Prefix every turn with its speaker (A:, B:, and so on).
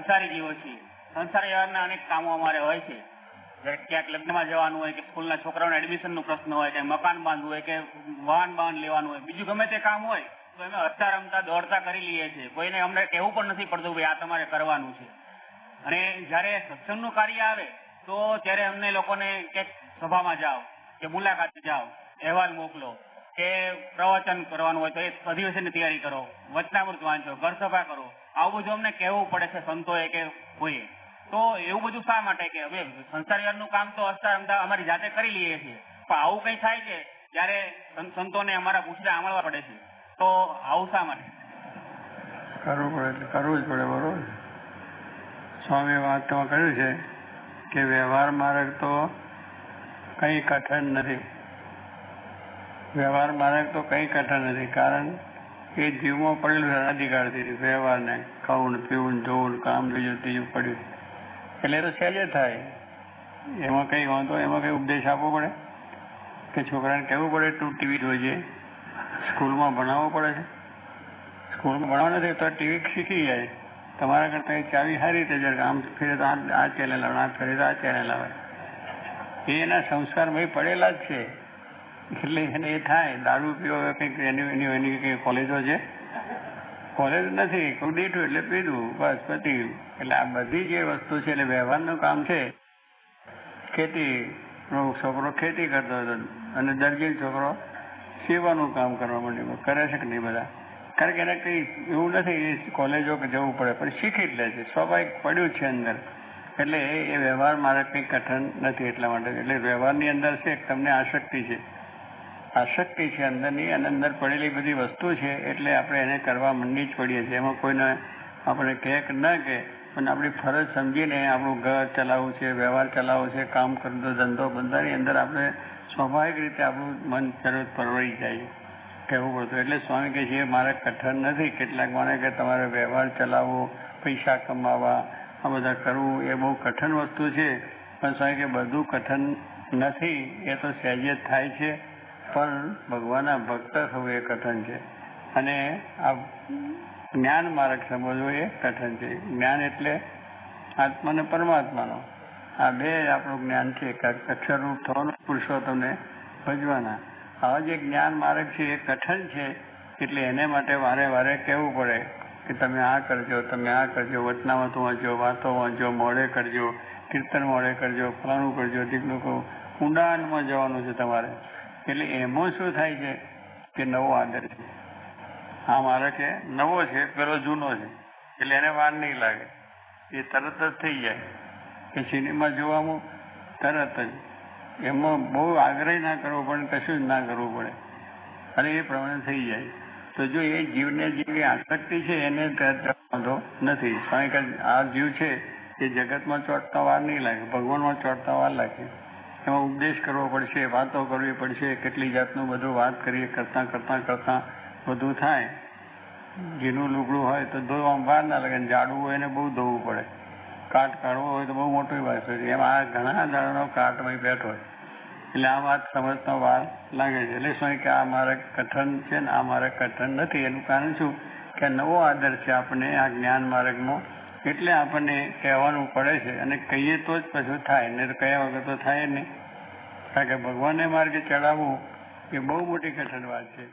A: સંસારી જીવો છીએ. સંસારી વ્યવહારના અનેક કામો અમારે હોય છે. ક્યાંક લગ્નમાં જવાનું હોય, કે સ્કૂલના છોકરાઓને એડમિશનનો પ્રશ્ન હોય, કે મકાન બાંધવું હોય, કે વાહન લેવાનું હોય, બીજું ગમે તે કામ હોય તો અમે હસતા રમતા દોડતા કરી લઈએ છીએ. કોઈને અમને કહેવું પણ નથી પડતું ભાઈ આ તમારે કરવાનું છે. અને જ્યારે સત્સંગનું કાર્ય આવે તો ત્યારે અમને લોકોને ક્યાંક સભામાં જાઓ, કે મુલાકાતે જાઓ, અહેવાલ મોકલો, કે પ્રવચન કરવાનું હોય તો એ અધિવેશનની તૈયારી કરો, વચનામૃત વાંચો, ઘર સભા કરો, આવું બધું અમને કહેવું પડે છે સંતોએ કે કોઈએ. તો એવું બધું શા માટે? કે હવે સંસાર વ્યવહારનું કામ તો હસતા રમતા અમારી જાતે કરી લઈએ છીએ, પણ આવું કંઈ થાય છે ત્યારે સંતોને અમારા પૂછડા આંબળવા પડે છે. તો આવું શા માટે?
B: કરવું પડે એટલે કરવું જ પડે. બરોબર. સ્વામી વાતમાં કહ્યું છે કે વ્યવહાર માર્ગ તો કંઈ કઠણ નથી. વ્યવહાર માર્ગ તો કંઈ કઠણ નથી, કારણ એ જીવમાં પડેલું અધિકારથી વ્યવહારને ખાવું પીવું જોવું કામ બીજું ત્રીજું પડ્યું એટલે તો સહેજે થાય. એમાં કંઈ વાંધો, એમાં કંઈ ઉપદેશ આપવો પડે કે છોકરાને કહેવું પડે તું ટીવી જોઈજે? સ્કૂલમાં ભણાવવો પડે છે? સ્કૂલમાં ભણાવવા નથી તો ટીવી શીખી જાય. તમારા કરતાં એ ચાવી સારી રીતે જરા આમ ફેરે તો આ ચેનલ આવે, આ ફેરે તો આ ચેનલ આવે. એ એના સંસ્કારમાં પડેલા જ છે એટલે એને એ થાય. દારૂ પીવો કંઈક એની કંઈ કોલેજો છે? કોલેજ નથી, કોઈ દીઠું એટલે પીધું, બસ પતી. એટલે આ બધી જે વસ્તુ છે એટલે વ્યવહારનું કામ છે. ખેતીનો છોકરો ખેતી કરતો હતો અને દરજી છોકરો સીવવાનું કામ કરવા માંડ્યું, કરે છે કે નહીં બધા? કારણ કે એને કંઈ એવું નથી કોલેજો કે જવું પડે, પણ શીખી જ લે છે, સ્વાભાવિક પડ્યું છે અંદર. એટલે એ વ્યવહાર મારે કંઈ કઠણ નથી એટલા માટે. એટલે વ્યવહારની અંદર છે તમને આસક્તિ છે, આસક્તિ છે અંદરની, અને અંદર પડેલી બધી વસ્તુ છે એટલે આપણે એને કરવા માંડી જ પડીએ છીએ. એમાં કોઈને આપણે કહે કે ના કહે, પણ આપણી ફરજ સમજીને આપણું ઘર ચલાવવું છે, વ્યવહાર ચલાવવો છે, કામ કરતો ધંધો બધાની અંદર આપણે સ્વાભાવિક રીતે આપણું મન તરત પરવડી જાય કહેવું પડતું. એટલે સ્વામી કહે છે એ મારે કઠણ નથી. કેટલાક માને કે તમારે વ્યવહાર ચલાવવો, પૈસા કમાવા, આ બધા કરવું એ બહુ કઠણ વસ્તુ છે. પણ સ્વામી કે બધું કઠણ નથી, એ તો સહેજ જ થાય છે. પણ ભગવાનના ભક્ત થવું એ કઠણ છે. અને આ જ્ઞાન માર્ગ સમજવો એ કઠણ છે. જ્ઞાન એટલે આત્મા અને પરમાત્માનો આ બે આપણું જ્ઞાન છે. અક્ષરરૂપ થવાનું, પુરુષોત્તમને ભજવાના. આવા જે જ્ઞાન માર્ગ છે એ કઠણ છે. એટલે એને માટે વારે વારે કહેવું પડે કે તમે આ કરજો, તમે આ કરજો, વચનામત વાંચો, વાતો વાંચો, મોડે કરજો, કીર્તન મોડે કરજો, ફલાણું કરજો, ટીકલું કહું. ઊંડાણમાં જવાનું છે તમારે. એટલે એમાં શું થાય છે કે નવો આદર છે. આ મારે કે નવો છે, પેલો જૂનો છે, એટલે એને વાર નહીં લાગે, એ તરત જ થઈ જાય. કે સિનેમા જોવામાં તરત જ એમાં બહુ આગ્રહ ના કરવો પડે, કશું જ ના કરવું પડે અને એ પ્રમાણે થઈ જાય. તો જો એ જીવને જેવી આસક્તિ છે એને વાંધો નથી. કારણ કે આ જીવ છે એ જગતમાં ચોંટતા વાર નહીં લાગે, ભગવાનમાં ચોંટતા વાર લાગે. એમાં ઉપદેશ કરવો પડશે, વાતો કરવી પડશે, કેટલી જાતનું બધું વાત કરીએ, કરતાં કરતાં કરતાં બધું થાય. ઘીનું લુગડું હોય તો ધોવામાં વાર ના લાગે, જાડવું હોય એને બહુ ધોવું પડે, કાટ કાઢવો હોય તો બહુ મોટી વાત હોય. એમાં આ ઘણા દાડાનો કાટમાં બેઠો હોય એટલે આ વાત સમજતા વાર લાગે છે. એટલે શું કે આ મારે કઠણ છે ને આ મારે કઠણ નથી. એનું કારણ શું કે નવો આદર છે આપણને આ જ્ઞાન માર્ગમાં, એટલે આપણને કહેવાનું પડે છે. અને કહીએ તો જ પછી થાય, નહીં તો કયા વગર તો થાય નહીં. કારણ કે ભગવાનને માર્ગે ચડાવવું એ બહુ મોટી કઠણ વાત છે.